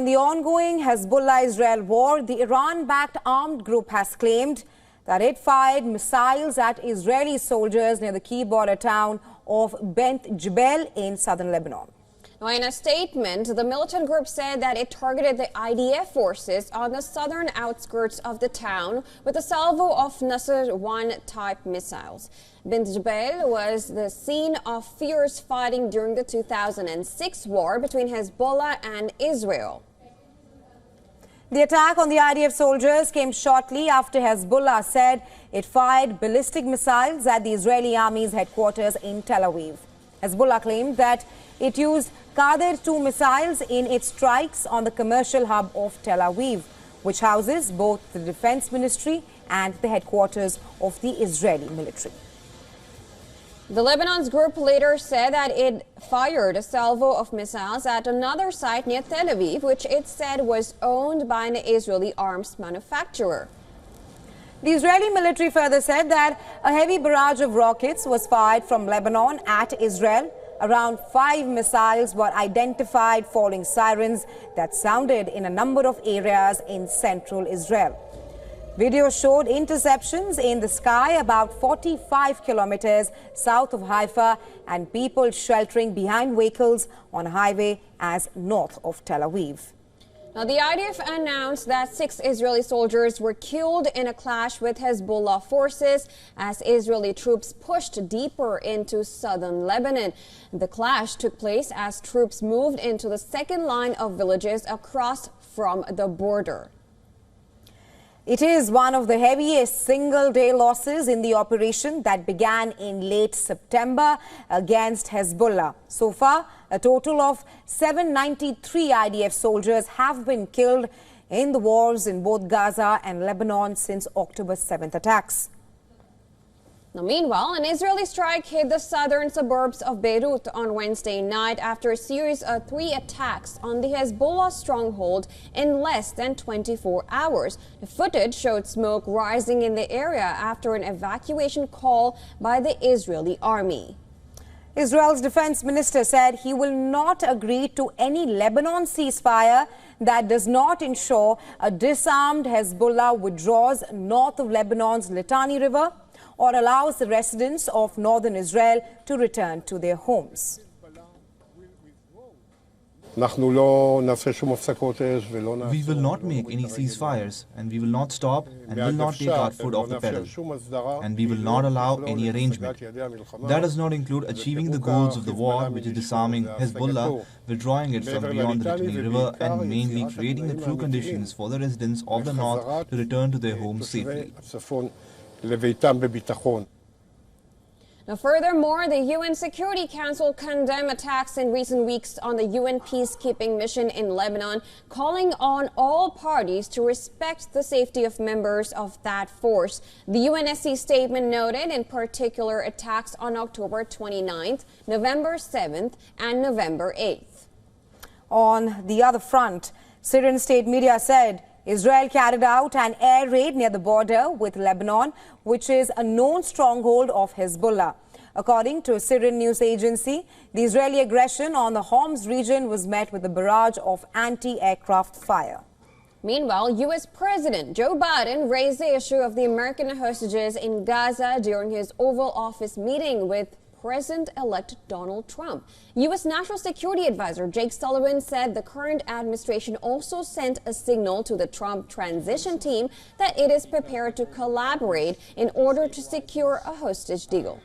in the ongoing Hezbollah-Israel war, the Iran-backed armed group has claimed that it fired missiles at Israeli soldiers near the key border town of BINT JbeIl in southern Lebanon. Now, in a statement, the militant group said that it targeted the IDF forces on the southern outskirts of the town with a salvo of Nasr-1 type missiles. BINT JbeIl was the scene of fierce fighting during the 2006 war between Hezbollah and Israel. The attack on the IDF soldiers came shortly after Hezbollah said it fired ballistic missiles at the Israeli army's headquarters in Tel Aviv. Hezbollah claimed that it used Qadir-2 missiles in its strikes on the commercial hub of Tel Aviv, which houses both the defense ministry and the headquarters of the Israeli military. The Lebanon's group later said that it fired a salvo of missiles at another site near Tel Aviv, which it said was owned by an Israeli arms manufacturer. The Israeli military further said that a heavy barrage of rockets was fired from Lebanon at Israel. Around 5 missiles were identified following sirens that sounded in a number of areas in central Israel. Video showed interceptions in the sky about 45 kilometers south of Haifa and people sheltering behind vehicles on a highway as north of Tel Aviv. Now, the IDF announced that 6 Israeli soldiers were killed in a clash with Hezbollah forces as Israeli troops pushed deeper into southern Lebanon. The clash took place as troops moved into the second line of villages across from the border. It is one of the heaviest single-day losses in the operation that began in late September against Hezbollah. So far, a total of 793 IDF soldiers have been killed in the wars in both Gaza and Lebanon since October 7th attacks. Now, meanwhile, an Israeli strike hit the southern suburbs of Beirut on Wednesday night after a series of 3 attacks on the Hezbollah stronghold in less than 24 hours. The footage showed smoke rising in the area after an evacuation call by the Israeli army. Israel's defense minister said he will not agree to any Lebanon ceasefire that does not ensure a disarmed Hezbollah withdraws north of Lebanon's Litani River or allows the residents of northern Israel to return to their homes. We will not make any ceasefires, and we will not stop and will not take our foot off the pedal, and we will not allow any arrangement. That does not include achieving the goals of the war, which is disarming Hezbollah, withdrawing it from beyond the Litani River, and mainly creating the true conditions for the residents of the north to return to their homes safely. Now, furthermore, the UN Security Council condemned attacks in recent weeks on the UN peacekeeping mission in Lebanon, calling on all parties to respect the safety of members of that force. The UNSC statement noted in particular attacks on October 29th, November 7th, and November 8th. On the other front, Syrian state media said Israel carried out an air raid near the border with Lebanon, which is a known stronghold of Hezbollah. According to a Syrian news agency, the Israeli aggression on the Homs region was met with a barrage of anti-aircraft fire. Meanwhile, U.S. President Joe Biden raised the issue of the American hostages in Gaza during his Oval Office meeting with President-elect Donald Trump. U.S. National Security Advisor Jake Sullivan said the current administration also sent a signal to the Trump transition team that it is prepared to collaborate in order to secure a hostage deal.